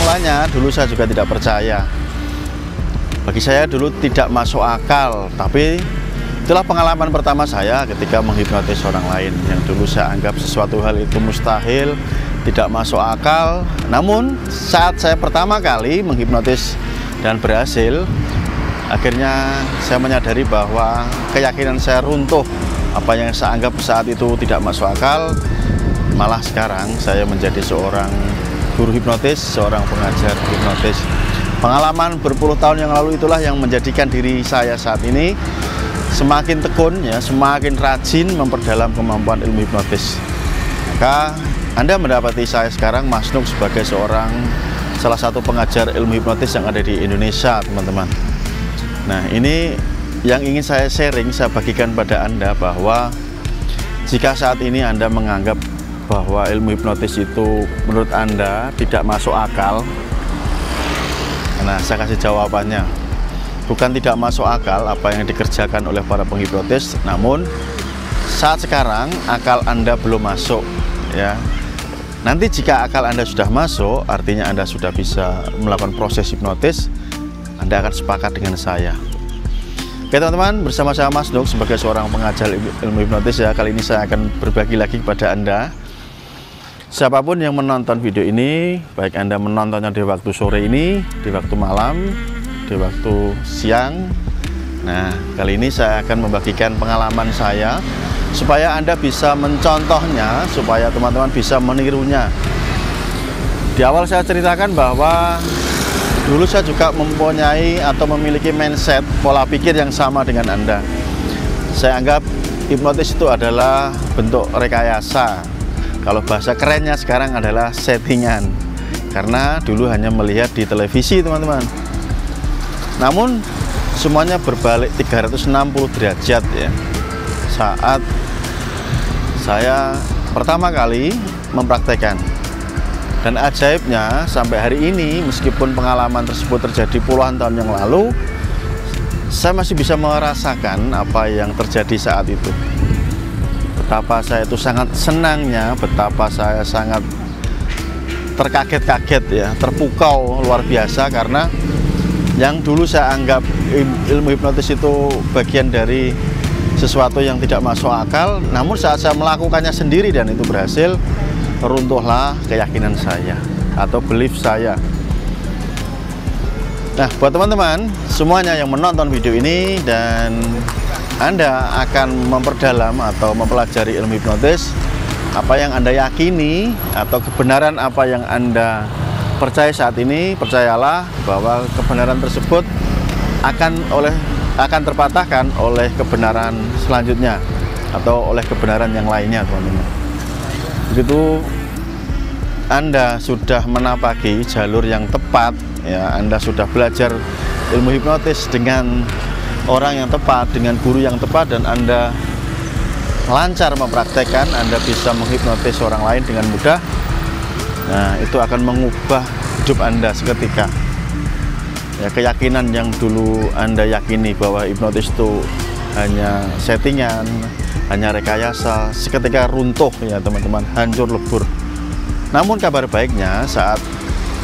awalnya dulu saya juga tidak percaya. Bagi saya dulu tidak masuk akal, tapi itulah pengalaman pertama saya ketika menghipnotis orang lain yang dulu saya anggap sesuatu hal itu mustahil, tidak masuk akal. Namun saat saya pertama kali menghipnotis dan berhasil, akhirnya saya menyadari bahwa keyakinan saya runtuh. Apa yang saya anggap saat itu tidak masuk akal, malah sekarang saya menjadi seorang guru hipnotis, seorang pengajar hipnotis. Pengalaman berpuluh tahun yang lalu itulah yang menjadikan diri saya saat ini semakin tekun, ya, semakin rajin memperdalam kemampuan ilmu hipnotis. Maka Anda mendapati saya sekarang Mas Nuk sebagai salah satu pengajar ilmu hipnotis yang ada di Indonesia, teman-teman. Nah, ini yang ingin saya sharing, saya bagikan pada Anda bahwa jika saat ini Anda menganggap bahwa ilmu hipnotis itu menurut Anda tidak masuk akal, nah saya kasih jawabannya. Bukan tidak masuk akal apa yang dikerjakan oleh para penghipnotis, namun saat sekarang akal Anda belum masuk, ya. Nanti jika akal Anda sudah masuk, artinya Anda sudah bisa melakukan proses hipnotis, Anda akan sepakat dengan saya. Oke teman-teman, bersama saya Mas Nuk sebagai seorang pengajar ilmu hipnotis, ya. Kali ini saya akan berbagi lagi kepada Anda. Siapapun yang menonton video ini, baik Anda menontonnya di waktu sore ini, di waktu malam, di waktu siang. Nah, kali ini saya akan membagikan pengalaman saya supaya Anda bisa mencontohnya, supaya teman-teman bisa menirunya. Di awal saya ceritakan bahwa dulu saya juga mempunyai atau memiliki mindset, pola pikir yang sama dengan Anda. Saya anggap hipnotis itu adalah bentuk rekayasa. Kalau bahasa kerennya sekarang adalah settingan. Karena dulu hanya melihat di televisi, teman-teman. Namun semuanya berbalik 360 derajat, ya. Saat saya pertama kali mempraktekkan. Dan ajaibnya sampai hari ini, meskipun pengalaman tersebut terjadi puluhan tahun yang lalu, saya masih bisa merasakan apa yang terjadi saat itu. Betapa saya itu sangat senangnya, betapa saya sangat terkaget-kaget, ya, terpukau luar biasa, karena yang dulu saya anggap ilmu hipnotis itu bagian dari sesuatu yang tidak masuk akal, namun saat saya melakukannya sendiri dan itu berhasil, runtuhlah keyakinan saya atau belief saya. Nah, buat teman-teman semuanya yang menonton video ini dan Anda akan memperdalam atau mempelajari ilmu hipnotis, apa yang Anda yakini atau kebenaran apa yang Anda percaya saat ini, percayalah bahwa kebenaran tersebut akan terpatahkan oleh kebenaran selanjutnya atau oleh kebenaran yang lainnya, teman-teman. Begitu Anda sudah menapaki jalur yang tepat, ya, Anda sudah belajar ilmu hipnotis dengan orang yang tepat, dengan guru yang tepat, dan Anda lancar mempraktekkan, Anda bisa menghipnotis orang lain dengan mudah. Nah, itu akan mengubah hidup Anda seketika. Ya, keyakinan yang dulu Anda yakini bahwa hipnotis itu hanya settingan, hanya rekayasa, seketika runtuh, ya teman-teman, hancur lebur. Namun kabar baiknya, saat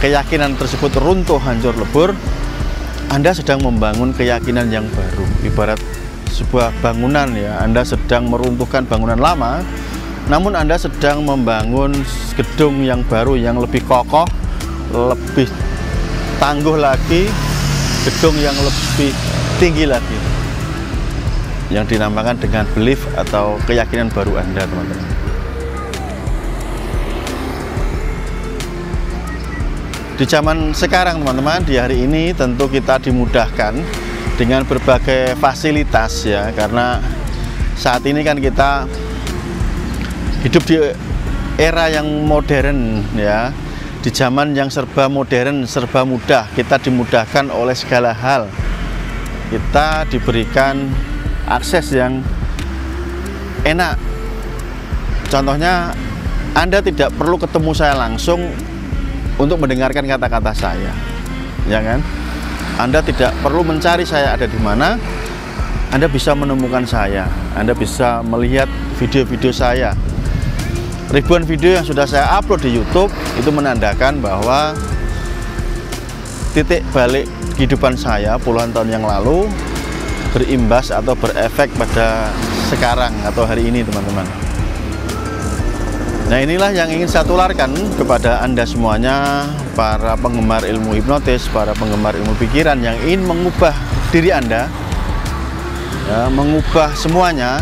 keyakinan tersebut runtuh, hancur lebur, Anda sedang membangun keyakinan yang baru. Ibarat sebuah bangunan, ya, Anda sedang meruntuhkan bangunan lama, namun Anda sedang membangun gedung yang baru, yang lebih kokoh, lebih tangguh lagi, gedung yang lebih tinggi lagi, yang dinamakan dengan belief atau keyakinan baru Anda, teman-teman. Di zaman sekarang, teman-teman, di hari ini tentu kita dimudahkan dengan berbagai fasilitas, ya, karena saat ini kan kita hidup di era yang modern, ya, di zaman yang serba modern, serba mudah. Kita dimudahkan oleh segala hal. Kita diberikan akses yang enak. Contohnya, Anda tidak perlu ketemu saya langsung untuk mendengarkan kata-kata saya, ya kan? Anda tidak perlu mencari saya ada di mana. Anda bisa menemukan saya. Anda bisa melihat video-video saya. Ribuan video yang sudah saya upload di YouTube itu menandakan bahwa titik balik kehidupan saya puluhan tahun yang lalu berimbas atau berefek pada sekarang atau hari ini, teman-teman. Nah, inilah yang ingin saya tularkan kepada Anda semuanya, para penggemar ilmu hipnotis, para penggemar ilmu pikiran yang ingin mengubah diri Anda, ya, mengubah semuanya,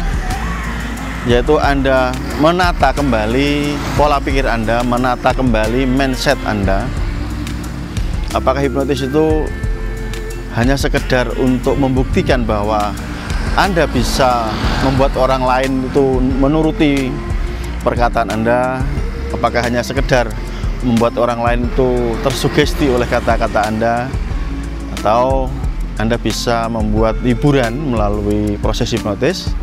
yaitu Anda menata kembali pola pikir Anda, menata kembali mindset Anda. Apakah hipnotis itu hanya sekedar untuk membuktikan bahwa Anda bisa membuat orang lain itu menuruti perkataan Anda? Apakah hanya sekedar membuat orang lain itu tersugesti oleh kata-kata Anda? Atau Anda bisa membuat hiburan melalui proses hipnotis?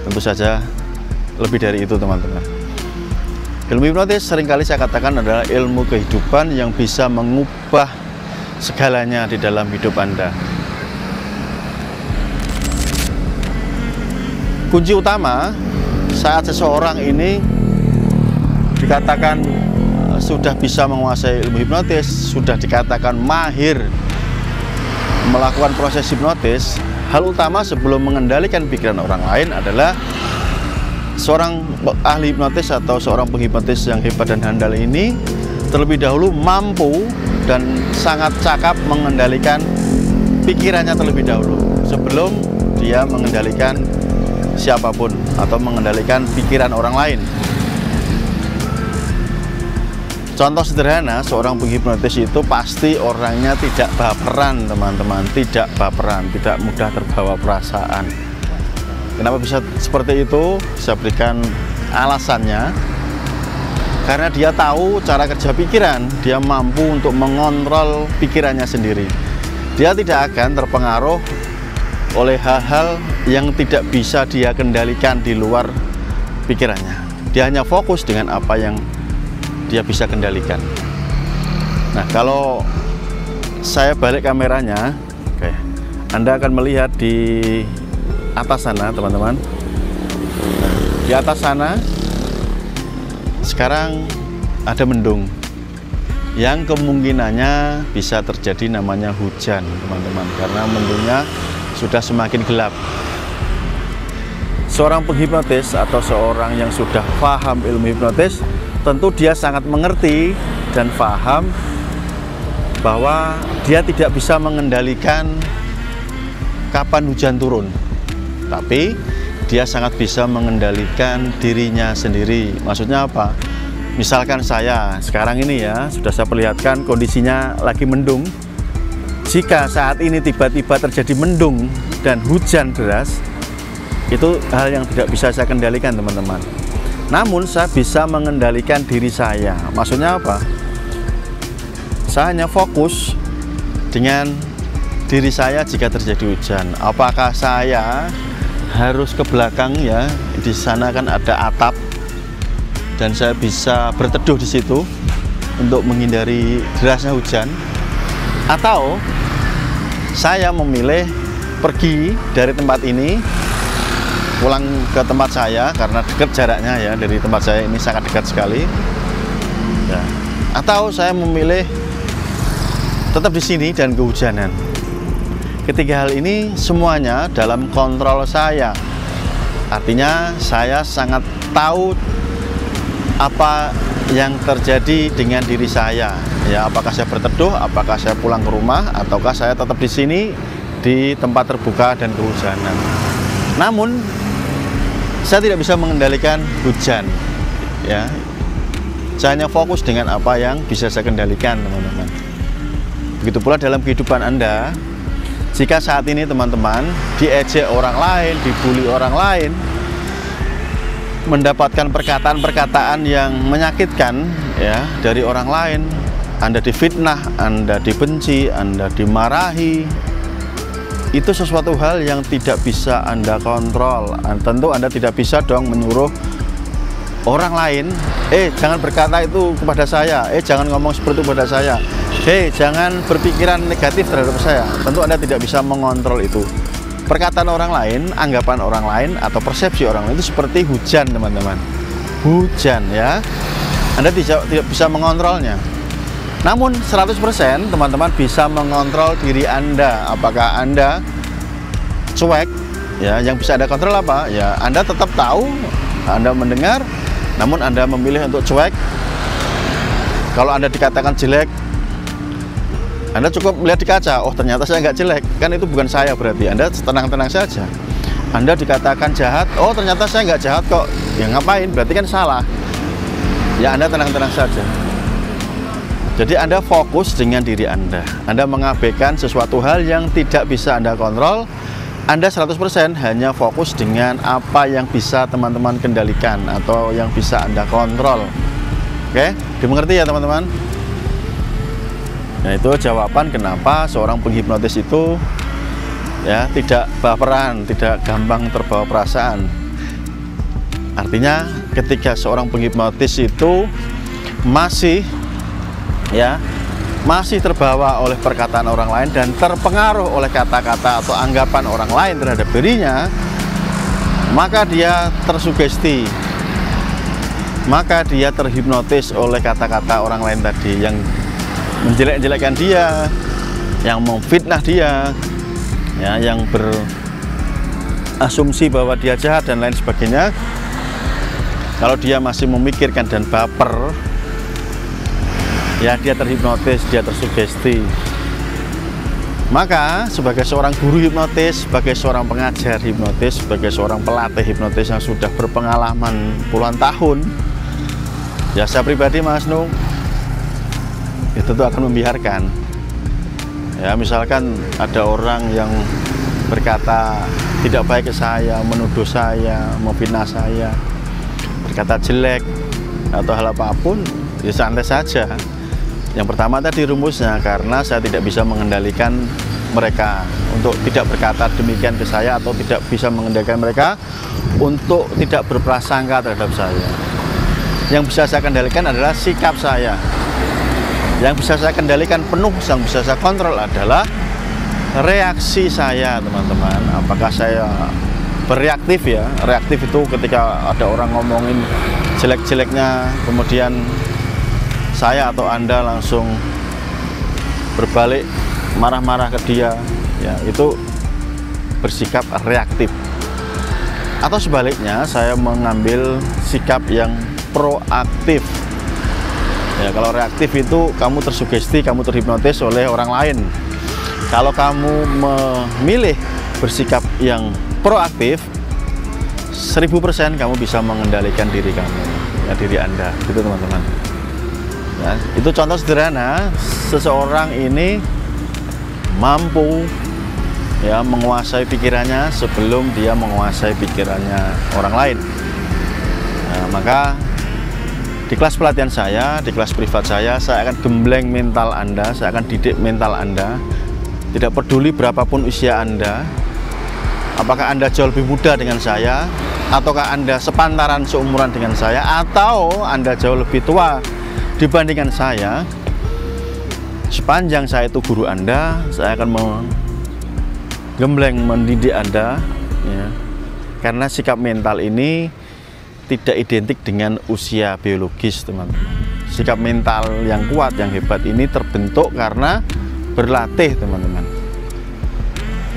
Tentu saja lebih dari itu, teman-teman. Ilmu hipnotis seringkali saya katakan adalah ilmu kehidupan yang bisa mengubah segalanya di dalam hidup Anda. Kunci utama saat seseorang ini dikatakan sudah bisa menguasai ilmu hipnotis, sudah dikatakan mahir melakukan proses hipnotis, hal utama sebelum mengendalikan pikiran orang lain adalah seorang ahli hipnotis atau seorang penghipnotis yang hebat dan handal ini terlebih dahulu mampu dan sangat cakap mengendalikan pikirannya terlebih dahulu sebelum dia mengendalikan siapapun atau mengendalikan pikiran orang lain. Contoh sederhana, seorang penghipnotis itu pasti orangnya tidak baperan, teman-teman, tidak baperan, tidak mudah terbawa perasaan. Kenapa bisa seperti itu? Saya berikan alasannya. Karena dia tahu cara kerja pikiran, dia mampu untuk mengontrol pikirannya sendiri. Dia tidak akan terpengaruh oleh hal-hal yang tidak bisa dia kendalikan di luar pikirannya. Dia hanya fokus dengan apa yang dia bisa kendalikan. Nah, kalau saya balik kameranya, oke, Anda akan melihat di atas sana, teman-teman. Di atas sana sekarang ada mendung yang kemungkinannya bisa terjadi namanya hujan, teman-teman, karena mendungnya sudah semakin gelap. Seorang penghipnotis atau seorang yang sudah paham ilmu hipnotis, tentu dia sangat mengerti dan paham bahwa dia tidak bisa mengendalikan kapan hujan turun, tapi dia sangat bisa mengendalikan dirinya sendiri. Maksudnya apa? Misalkan saya sekarang ini ya, sudah saya perlihatkan kondisinya lagi mendung. Jika saat ini tiba-tiba terjadi mendung dan hujan deras, itu hal yang tidak bisa saya kendalikan, teman-teman. Namun saya bisa mengendalikan diri saya. Maksudnya apa? Saya hanya fokus dengan diri saya jika terjadi hujan. Apakah saya harus ke belakang ya? Di sana kan ada atap dan saya bisa berteduh di situ untuk menghindari derasnya hujan. Atau saya memilih pergi dari tempat ini, pulang ke tempat saya karena dekat jaraknya ya, dari tempat saya ini sangat dekat sekali ya. Atau saya memilih tetap di sini dan kehujanan. Ketiga hal ini semuanya dalam kontrol saya. Artinya saya sangat tahu apa yang terjadi dengan diri saya ya, apakah saya berteduh, apakah saya pulang ke rumah, ataukah saya tetap di sini di tempat terbuka dan kehujanan. Namun saya tidak bisa mengendalikan hujan ya. Saya hanya fokus dengan apa yang bisa saya kendalikan, teman-teman. Begitu pula dalam kehidupan Anda. Jika saat ini teman-teman diejek orang lain, dibully orang lain, mendapatkan perkataan-perkataan yang menyakitkan ya dari orang lain, Anda difitnah, Anda dibenci, Anda dimarahi, itu sesuatu hal yang tidak bisa Anda kontrol. Tentu Anda tidak bisa dong menyuruh orang lain, jangan berkata itu kepada saya, jangan ngomong seperti itu kepada saya, jangan berpikiran negatif terhadap saya. Tentu Anda tidak bisa mengontrol itu. Perkataan orang lain, anggapan orang lain, atau persepsi orang lain itu seperti hujan, teman-teman. Hujan ya, Anda tidak bisa mengontrolnya. Namun 100% teman-teman bisa mengontrol diri Anda. Apakah Anda cuek? Ya, yang bisa Anda kontrol apa? Ya, Anda tetap tahu, Anda mendengar, namun Anda memilih untuk cuek. Kalau Anda dikatakan jelek, Anda cukup melihat di kaca, oh ternyata saya nggak jelek, kan itu bukan saya, berarti Anda tenang-tenang saja. Anda dikatakan jahat, oh ternyata saya nggak jahat kok, ya ngapain, berarti kan salah. Ya Anda tenang-tenang saja. Jadi Anda fokus dengan diri Anda. Anda mengabaikan sesuatu hal yang tidak bisa Anda kontrol. Anda 100% hanya fokus dengan apa yang bisa teman-teman kendalikan atau yang bisa Anda kontrol. Oke, dimengerti ya teman-teman? Nah, itu jawaban kenapa seorang penghipnotis itu ya tidak baperan, tidak gampang terbawa perasaan. Artinya ketika seorang penghipnotis itu masih terbawa oleh perkataan orang lain dan terpengaruh oleh kata-kata atau anggapan orang lain terhadap dirinya, maka dia tersugesti, maka dia terhipnotis oleh kata-kata orang lain tadi yang menjelek-jelekkan dia, yang memfitnah dia, ya, yang berasumsi bahwa dia jahat dan lain sebagainya. Kalau dia masih memikirkan dan baper, ya dia terhipnotis, dia tersugesti. Maka sebagai seorang guru hipnotis, sebagai seorang pengajar hipnotis, sebagai seorang pelatih hipnotis yang sudah berpengalaman puluhan tahun, ya saya pribadi Mas Nuk, itu tuh akan membiarkan. Ya misalkan ada orang yang berkata tidak baik ke saya, menuduh saya, memfitnah saya, berkata jelek atau hal apapun, ya santai saja. Yang pertama tadi rumusnya, karena saya tidak bisa mengendalikan mereka untuk tidak berkata demikian ke saya, atau tidak bisa mengendalikan mereka untuk tidak berprasangka terhadap saya. Yang bisa saya kendalikan adalah sikap saya. Yang bisa saya kendalikan penuh, yang bisa saya kontrol adalah reaksi saya, teman-teman. Apakah saya bereaktif ya? Reaktif itu ketika ada orang ngomongin jelek-jeleknya, kemudian saya atau Anda langsung berbalik marah-marah ke dia, ya itu bersikap reaktif. Atau sebaliknya, saya mengambil sikap yang proaktif. Ya, kalau reaktif itu kamu tersugesti, kamu terhipnotis oleh orang lain. Kalau kamu memilih bersikap yang proaktif, 1000% kamu bisa mengendalikan diri kamu, ya, diri Anda, gitu teman-teman. Ya, itu contoh sederhana, seseorang ini mampu ya menguasai pikirannya sebelum dia menguasai pikirannya orang lain. Nah, maka di kelas pelatihan saya, di kelas privat saya akan gembleng mental Anda, saya akan didik mental Anda. Tidak peduli berapapun usia Anda, apakah Anda jauh lebih muda dengan saya, ataukah Anda sepantaran seumuran dengan saya, atau Anda jauh lebih tua dibandingkan saya, sepanjang saya itu guru Anda, saya akan menggembleng, mendidik Anda, ya. Karena sikap mental ini tidak identik dengan usia biologis, teman-teman. Sikap mental yang kuat, yang hebat ini terbentuk karena berlatih, teman-teman.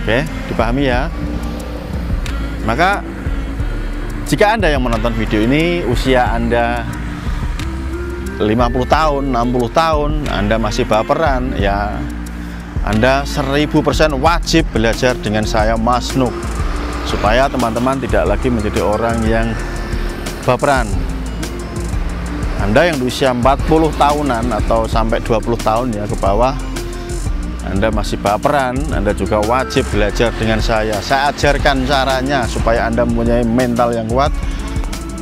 Oke, dipahami ya? Maka jika Anda yang menonton video ini usia Anda 50 tahun, 60 tahun, Anda masih baperan, ya Anda 1000% wajib belajar dengan saya, Mas Nuk, supaya teman-teman tidak lagi menjadi orang yang baperan. Anda yang di usia 40 tahunan atau sampai 20 tahun ya ke bawah, Anda masih baperan, Anda juga wajib belajar dengan saya. Saya ajarkan caranya supaya Anda mempunyai mental yang kuat,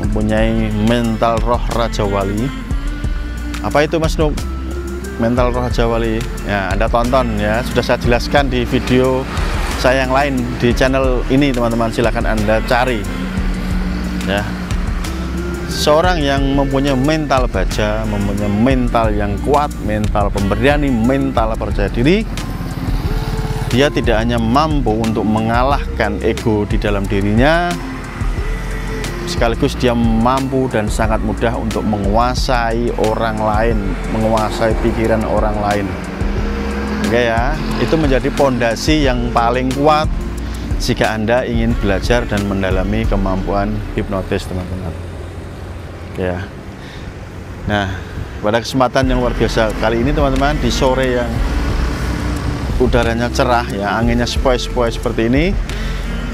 mempunyai mental roh Raja Wali. Apa itu Mas Nuk? Mental roh Raja Wali. Ya, Anda tonton ya, sudah saya jelaskan di video saya yang lain di channel ini, teman-teman. Silahkan Anda cari. Ya. Seorang yang mempunyai mental baja, mempunyai mental yang kuat, mental pemberani, mental percaya diri, dia tidak hanya mampu untuk mengalahkan ego di dalam dirinya, sekaligus dia mampu dan sangat mudah untuk menguasai orang lain, menguasai pikiran orang lain. Oke ya, itu menjadi pondasi yang paling kuat jika Anda ingin belajar dan mendalami kemampuan hipnotis, teman-teman. Oke ya. Nah, pada kesempatan yang luar biasa kali ini, teman-teman, di sore yang udaranya cerah ya, anginnya sepoi-sepoi seperti ini,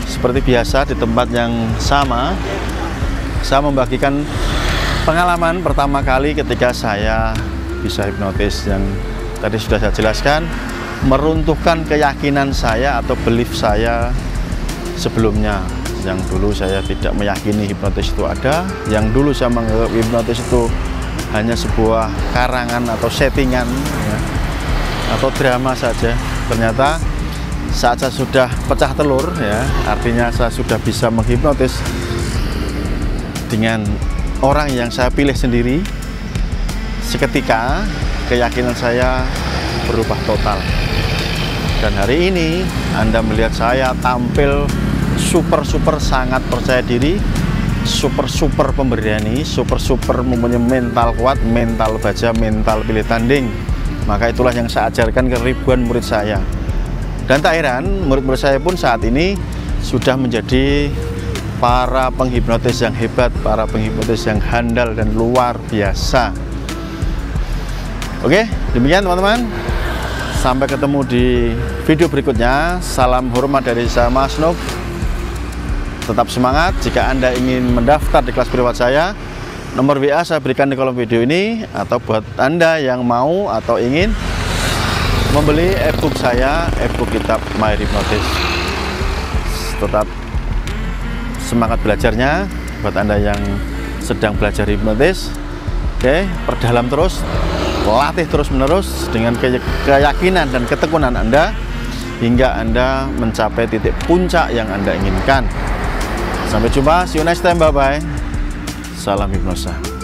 seperti biasa di tempat yang sama, saya membagikan pengalaman pertama kali ketika saya bisa hipnotis yang tadi sudah saya jelaskan, meruntuhkan keyakinan saya atau belief saya sebelumnya. Yang dulu saya tidak meyakini hipnotis itu ada, yang dulu saya menganggap hipnotis itu hanya sebuah karangan atau settingan ya, atau drama saja. Ternyata saat saya sudah pecah telur ya, artinya saya sudah bisa menghipnotis dengan orang yang saya pilih sendiri, seketika keyakinan saya berubah total. Dan hari ini Anda melihat saya tampil super sangat percaya diri, super pemberani, super mempunyai mental kuat, mental baja, mental pilih tanding. Maka itulah yang saya ajarkan ke ribuan murid saya. Dan tak heran, murid-murid saya pun saat ini sudah menjadi para penghipnotis yang hebat, para penghipnotis yang handal dan luar biasa. Oke, demikian teman-teman. Sampai ketemu di video berikutnya. Salam hormat dari saya, Mas Nuk. Tetap semangat. Jika Anda ingin mendaftar di kelas privat saya, nomor WA saya berikan di kolom video ini. Atau buat Anda yang mau atau ingin membeli e-book saya, e-book kitab My Hypnosis. Tetap semangat belajarnya buat Anda yang sedang belajar hipnotis. Oke, perdalam terus, latih terus menerus dengan keyakinan dan ketekunan Anda hingga Anda mencapai titik puncak yang Anda inginkan. Sampai jumpa, see you next time, bye bye. Salam hipnosa.